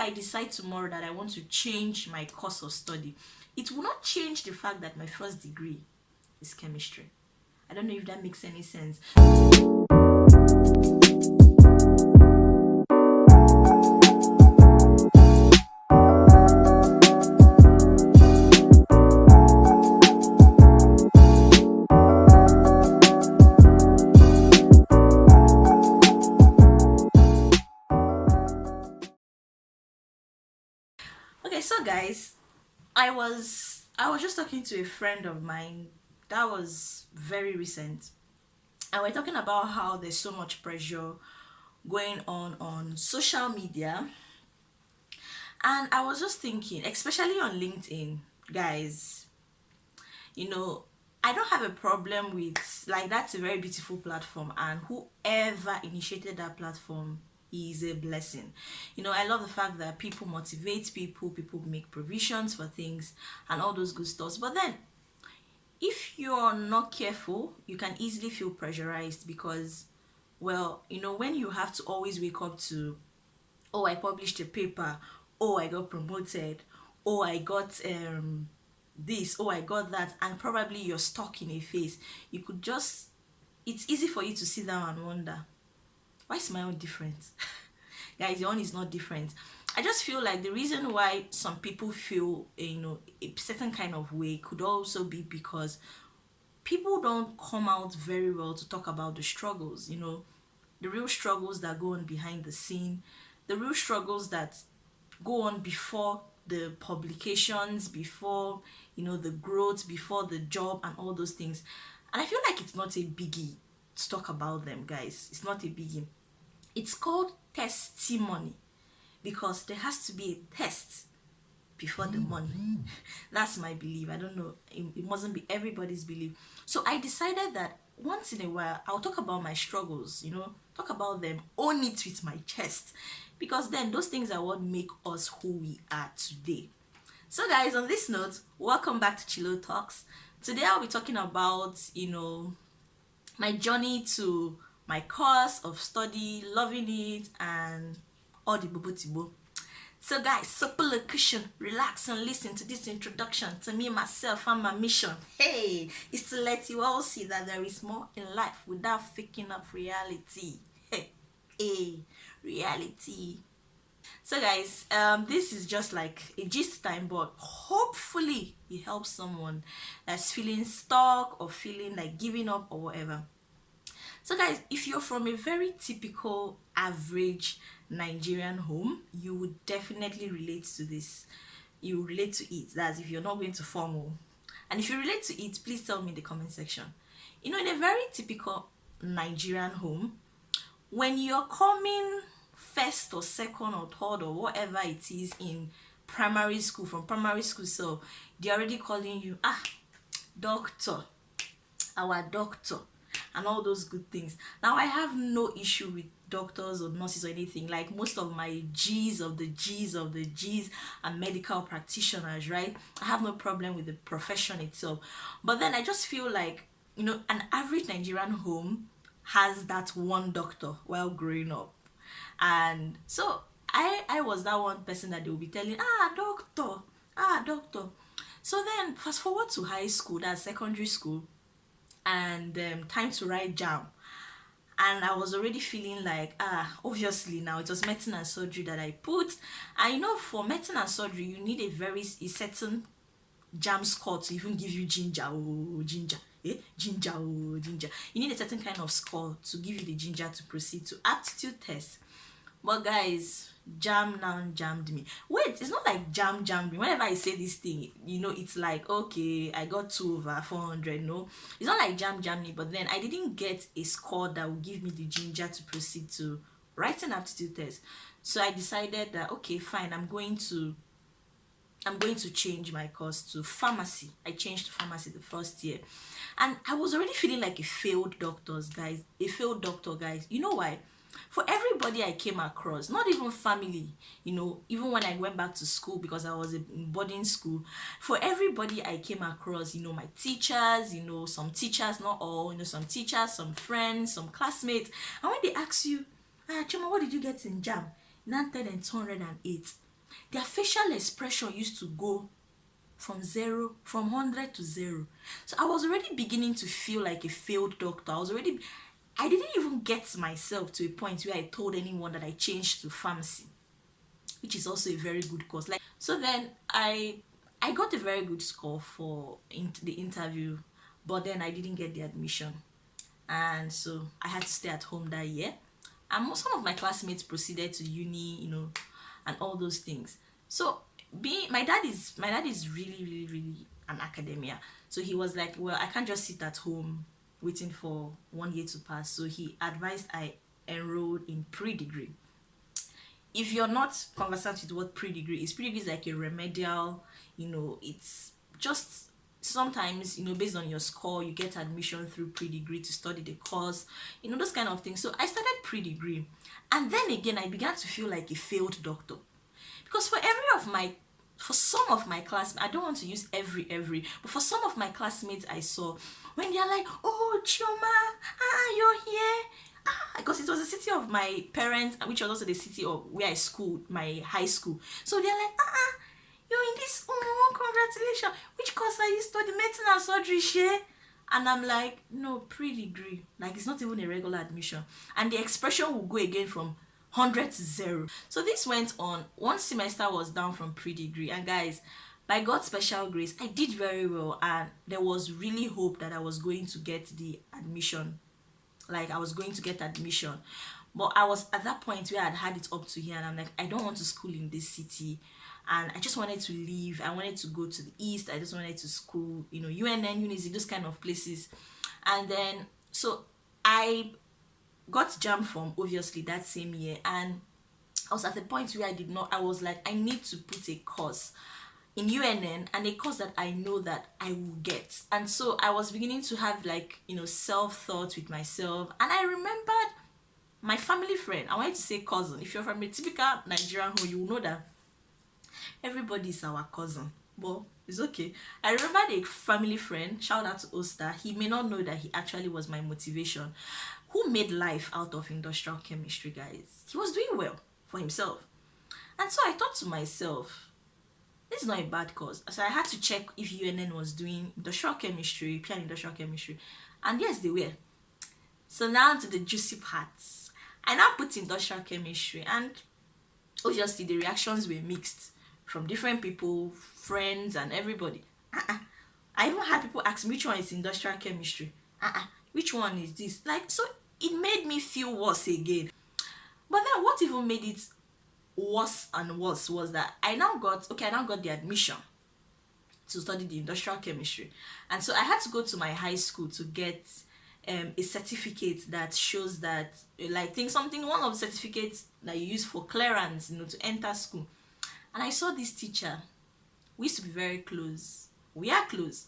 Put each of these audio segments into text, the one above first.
I decide tomorrow that I want to change my course of study, it will not change the fact that my first degree is chemistry. I don't know if that makes any sense. Okay, so guys, I was just talking to a friend of mine that was very recent, and we're talking about how there's so much pressure going on social media. And I was just thinking, especially on LinkedIn, guys, you know, I don't have a problem with, like, that's a very beautiful platform, and whoever initiated that platform is a blessing. I love the fact that people motivate people make provisions for things and all those good stuff. But then, if you're not careful, you can easily feel pressurized because, well, when you have to always wake up to, oh, I published a paper, oh, I got promoted, oh, I got this, oh, I got that, and probably you're stuck in a phase, you could just, it's easy for you to sit down and wonder, why is my own different? Guys, your own is not different. I just feel like the reason why some people feel a certain kind of way could also be because people don't come out very well to talk about the struggles, the real struggles that go on behind the scene, the real struggles that go on before the publications, before the growth, before the job and all those things. And I feel like it's not a biggie to talk about them, guys. It's not a biggie. It's called testimony because there has to be a test before the money. That's my belief. I don't know. It mustn't be everybody's belief. So I decided that once in a while I'll talk about my struggles, talk about them, own it with my chest. Because then those things are what make us who we are today. So guys, on this note, welcome back to Chilo Talks. Today I'll be talking about, my journey to my course of study, loving it, and all the bobo tibo. So guys, so pull a cushion, relax and listen to this introduction to me, myself, and my mission. Hey, is to let you all see that there is more in life without faking up reality. Hey, reality. So guys, this is just like a gist time, but hopefully it helps someone that's feeling stuck or feeling like giving up or whatever. So guys, if you're from a very typical average Nigerian home, you would definitely relate to this. You relate to it. That's if you're not going to formal. And if you relate to it, please tell me in the comment section. In a very typical Nigerian home, when you're coming first or second or third or whatever it is in primary school, from primary school, so they're already calling you, doctor, our doctor, and all those good things. Now, I have no issue with doctors or nurses or anything. Like most of my G's of the G's of the G's and medical practitioners, right? I have no problem with the profession itself. But then I just feel like, an average Nigerian home has that one doctor while growing up. And so I was that one person that they will be telling, doctor. So then fast forward to high school, that's secondary school, and time to write jam. And I was already feeling like, obviously now it was medicine and surgery that I put. I know for medicine and surgery, you need a certain jam score to even give you ginger. Oh, ginger. Ginger. Oh, ginger. You need a certain kind of score to give you the ginger to proceed to aptitude test. But guys, jam now jammed me. Wait, it's not like jam jammed me. Whenever I say this thing, it's like, okay, I got 2/400. No, it's not like jam jammed me. But then I didn't get a score that would give me the ginger to proceed to writing aptitude test. So I decided that, okay, fine, I'm going to change my course to pharmacy. I changed to pharmacy the first year. And I was already feeling like a failed doctor, guys. You know why? For everybody I came across, not even family, even when I went back to school because I was in boarding school, for everybody I came across, my teachers, some teachers, not all, some teachers, some friends, some classmates, and when they ask you, Chuma, what did you get in JAM? 9, 10, and 208. their facial expression used to go from 100 to 0. So I was already beginning to feel like a failed doctor. I didn't even get myself to a point where I told anyone that I changed to pharmacy, which is also a very good course. Like, so then I got a very good score for the interview, but then I didn't get the admission, and so I had to stay at home that year. And some of my classmates proceeded to uni, and all those things. So being my dad is really, really, really an academia. So he was like, well, I can't just sit at home waiting for 1 year to pass. So he advised I enroll in pre-degree. If you're not conversant with what pre-degree is like a remedial, it's just sometimes, based on your score, you get admission through pre-degree to study the course, those kind of things. So I started pre-degree, and then again I began to feel like a failed doctor, because for some of my classmates, I don't want to use every, but for some of my classmates I saw, when they're like, oh Chioma, you're here, because it was the city of my parents, which was also the city of where I schooled, my high school. So they're like, you're in this, oh, congratulations. Which course are you studying? Medicine and surgery, share? And I'm like, no, pre-degree. Like, it's not even a regular admission. And the expression will go again from 100 to 0. So this went on. One semester was down from pre-degree. And guys, by God's special grace, I did very well. And there was really hope that I was going to get the admission. Like, I was going to get admission. But I was at that point where I'd had it up to here, and I'm like, I don't want to school in this city, and I just wanted to leave. I wanted to go to the east. I just wanted to school, UNN, Unity, those kind of places. And then, so I got jammed from, obviously, that same year, and I was at the point where I was like, I need to put a course in UNN, and a course that I know that I will get. And so I was beginning to have, like, self-thought with myself. And I remembered my family friend. I wanted to say cousin. If you're from a typical Nigerian home, you will know that everybody is our cousin. But it's okay. I remembered a family friend, shout out to Oster. He may not know that he actually was my motivation, who made life out of industrial chemistry, guys. He was doing well for himself. And so I thought to myself, this is not a bad course. So I had to check if UNN was doing industrial chemistry, pure industrial chemistry. And yes, they were. So now to the juicy parts. I now put industrial chemistry, and obviously the reactions were mixed from different people, friends, and everybody. I even had people ask me, which one is industrial chemistry? Which one is this? Like, so it made me feel worse again. But then what even made it worse and worse was that I now got the admission to study the industrial chemistry. And so I had to go to my high school to get a certificate that shows that, like, one of the certificates that you use for clearance, to enter school. And I saw this teacher. We used to be very close. We are close.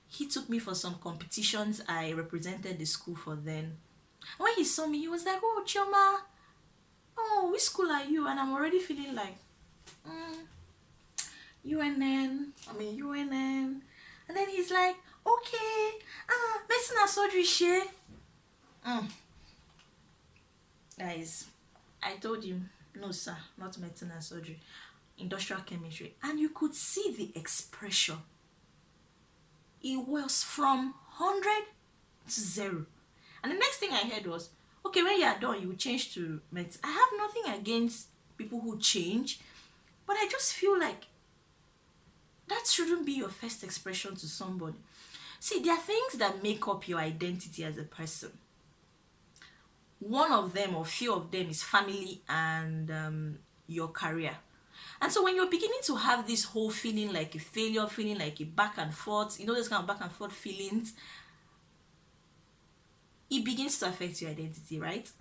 He took me for some competitions I represented the school for then. When he saw me, he was like, oh, Chioma, oh, which school are you? And I'm already feeling like, UNN. And then he's like, okay, medicine and surgery, share. Guys, I told him, no, sir, not medicine and surgery, industrial chemistry. And you could see the expression. It was from 100 to 0. And the next thing I heard was, okay, when you are done, you will change to medicine. I have nothing against people who change, but I just feel like that shouldn't be your first expression to somebody. See, there are things that make up your identity as a person. One of them, or few of them, is family and your career. And so when you're beginning to have this whole feeling like a failure, feeling like a back and forth, those kind of back and forth feelings, it begins to affect your identity, right?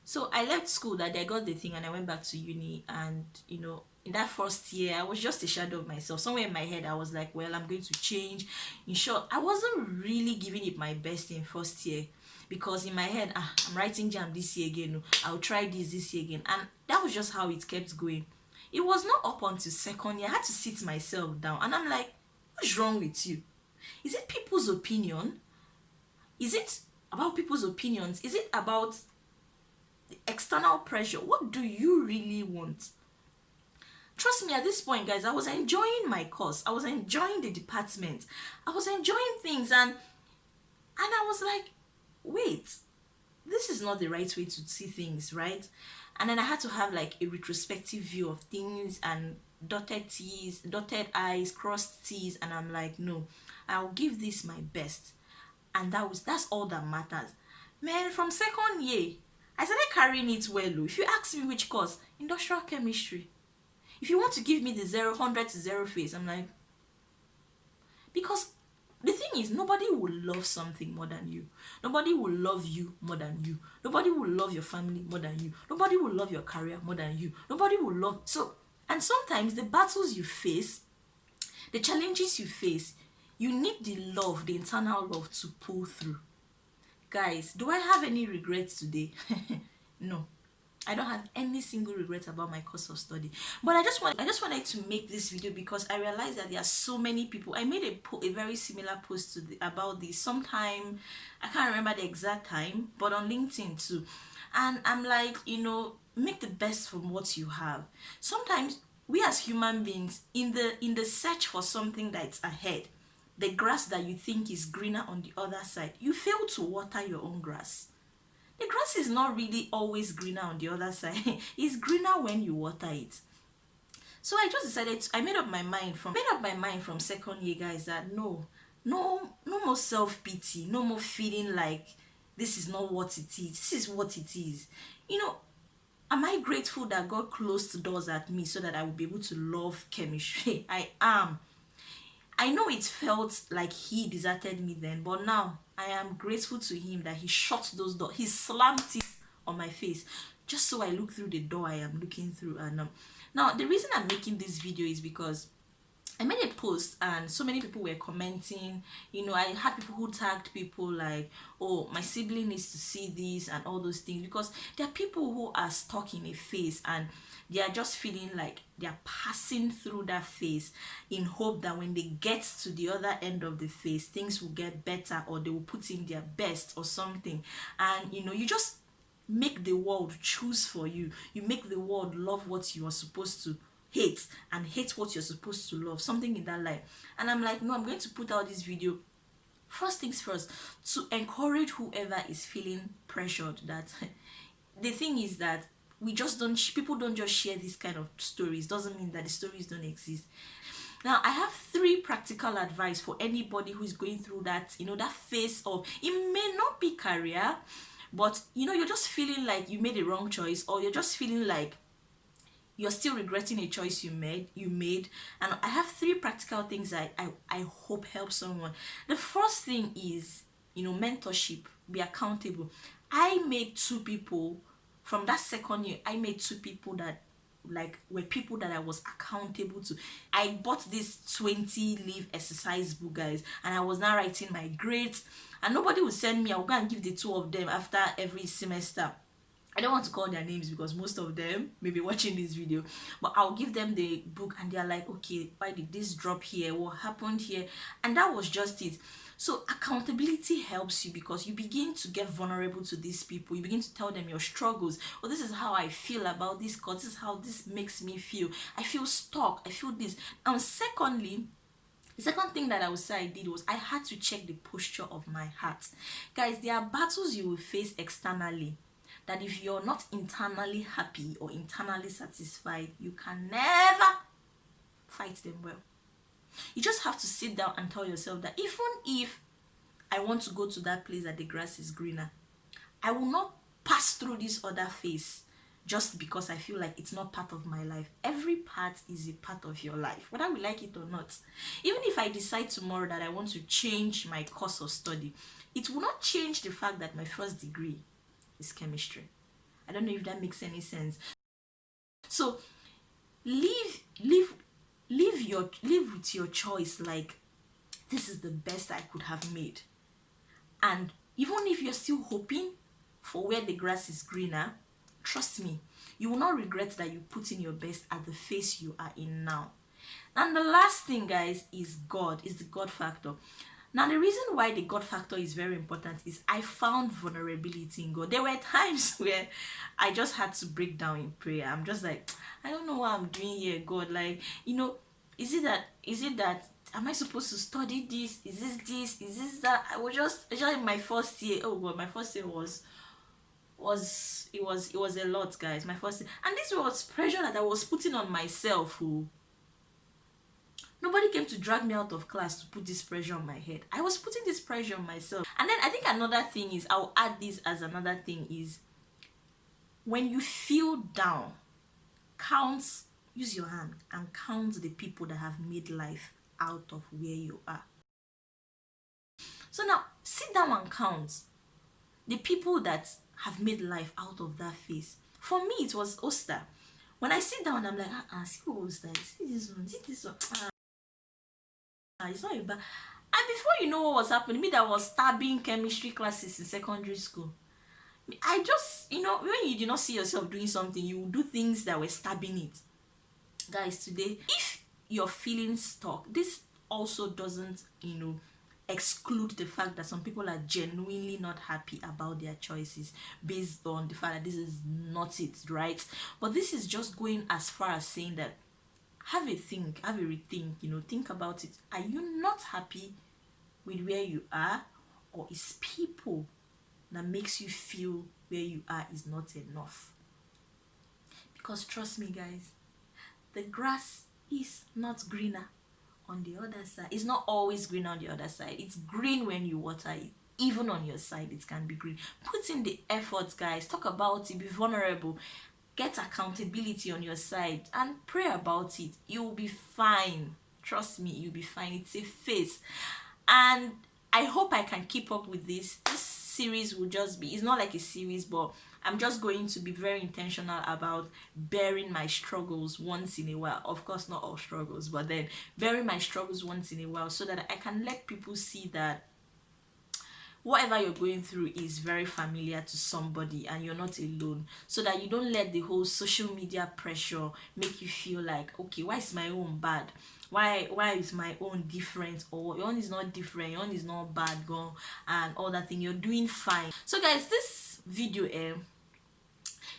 So I left school that day, I got the thing, and I went back to uni. And in that first year, I was just a shadow of myself. Somewhere in my head, I was like, well, I'm going to change. In short, I wasn't really giving it my best in first year, because in my head, I'm writing jam this year again. I'll try this year again. And that was just how it kept going. It was not up until second year I had to sit myself down, and I'm like, what's wrong with you? Is it people's opinion? Is it about people's opinions? Is it about the external pressure? What do you really want? trust me, at this point, guys, I was enjoying my course. I was enjoying the department. I was enjoying things, and I was like, wait, this is not the right way to see things, right? And then I had to have like a retrospective view of things and dotted T's, dotted I's, crossed T's, and I'm like, no, I'll give this my best. And that's all that matters. Man, from second year, I started carrying it well. Oh. If you ask me which course, industrial chemistry. If you want to give me the 100 to 0 phase, I'm like, because the thing is, nobody will love something more than you. Nobody will love you more than you. Nobody will love your family more than you. Nobody will love your career more than you. Nobody will love. So, and sometimes the battles you face, the challenges you face, you need the love, the internal love to pull through. Guys, do I have any regrets today? No. I don't have any single regret about my course of study. But I just wanted to make this video because I realized that there are so many people. I made a very similar post about this sometime, I can't remember the exact time, but on LinkedIn too. And I'm like, make the best from what you have. Sometimes we as human beings, in the search for something that's ahead, the grass that you think is greener on the other side, you fail to water your own grass. The grass is not really always greener on the other side. It's greener when you water it. So I just decided I made up my mind from second year, guys, that no more self-pity, no more feeling like this is not what it is. This is what it is. Am I grateful that God closed doors at me so that I would be able to love chemistry? I am. I know it felt like he deserted me then, but now I am grateful to him that he shut those doors. He slammed it on my face just so I look through the door I am looking through. And now the reason I'm making this video is because I made a post and so many people were commenting. I had people who tagged people like, oh, my sibling needs to see this and all those things, because there are people who are stuck in a phase and they are just feeling like they are passing through that phase in hope that when they get to the other end of the phase, things will get better, or they will put in their best or something. And you just make the world choose for you. You make the world love what you are supposed to hate and hate what you're supposed to love, something in that line. And I'm like, no, I'm going to put out this video, first things first, to encourage whoever is feeling pressured. That the thing is that people don't just share this kind of stories, doesn't mean that the stories don't exist. Now I have 3 practical advice for anybody who is going through that, that phase of, it may not be career, but you're just feeling like you made a wrong choice, or you're just feeling like you're still regretting a choice you made. And I have 3 practical things I hope help someone. The first thing is, mentorship. Be accountable. I made 2 people from that second year. I made 2 people that were people that I was accountable to. I bought this 20 leave exercise book, guys, and I was now writing my grades, and nobody would send me. I would go and give the 2 of them after every semester. I don't want to call their names because most of them may be watching this video, but I'll give them the book and they're like, okay, why did this drop here? What happened here? And that was just it. So accountability helps you because you begin to get vulnerable to these people. You begin to tell them your struggles. Oh, this is how I feel about this course. This is how this makes me feel. I feel stuck. I feel this. And secondly, the second thing that I would say I did was I had to check the posture of my heart. Guys, there are battles you will face externally that if you're not internally happy or internally satisfied, you can never fight them well. You just have to sit down and tell yourself that even if I want to go to that place that the grass is greener, I will not pass through this other phase just because I feel like it's not part of my life. Every part is a part of your life, whether we like it or not. Even if I decide tomorrow that I want to change my course of study, it will not change the fact that my first degree is chemistry. I don't know if that makes any sense. So live with your choice like this is the best I could have made. And even if you're still hoping for where the grass is greener, trust me, you will not regret that you put in your best at the phase you are in now. And the last thing, guys, is God, is the God factor. Now, the reason why the God factor is very important is I found vulnerability in God. There were times where I just had to break down in prayer. I'm just like, I don't know what I'm doing here, God. Like, is it that am I supposed to study this? Is this that? I was just in my first year. Oh God, my first year was a lot, guys. My first year. And this was pressure that I was putting on myself. Oh. Nobody came to drag me out of class to put this pressure on my head. I was putting this pressure on myself. And then I think another thing is, I'll add this as another thing is, when you feel down, use your hand and count the people that have made life out of where you are. So now, sit down and count the people that have made life out of that phase. For me, it was Oster. When I sit down, I'm like, see who Oster is. See this one. It's not a bad. And before you know what was happening, me that was stabbing chemistry classes in secondary school. I just, when you do not see yourself doing something, you do things that were stabbing it. Guys, today, if you're feeling stuck, this also doesn't, exclude the fact that some people are genuinely not happy about their choices based on the fact that this is not it, right? But this is just going as far as saying that have a rethink, think about it. Are you not happy with where you are, or is people that makes you feel where you are is not enough? Because trust me, guys, the grass is not greener on the other side. It's not always green on the other side. It's green when you water it. Even on your side, it can be green. Put in the effort, guys. Talk about it. Be vulnerable. Get accountability on your side and pray about it. You'll be fine. Trust me, you'll be fine. It's a phase. And I hope I can keep up with this. This series will just be, it's not like a series, but I'm just going to be very intentional about bearing my struggles once in a while. Of course, not all struggles, but then bearing my struggles once in a while so that I can let people see that whatever you're going through is very familiar to somebody and you're not alone, so that you don't let the whole social media pressure make you feel like, okay, why is my own bad, why is my own different, or your own is not different, your own is not bad, girl, and all that thing. You're doing fine. So guys, this video,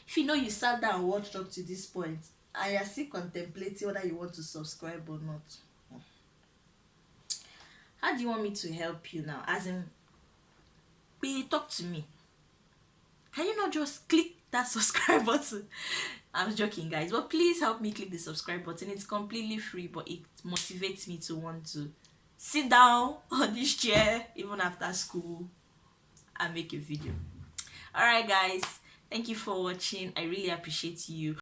if you sat down and watched up to this point and you're still contemplating whether you want to subscribe or not, how do you want me to help you now? As in, talk to me. Can you not just click that subscribe button? I'm joking, guys, but please help me click the subscribe button. It's completely free, but it motivates me to want to sit down on this chair even after school and make a video. All right, guys, thank you for watching. I really appreciate you.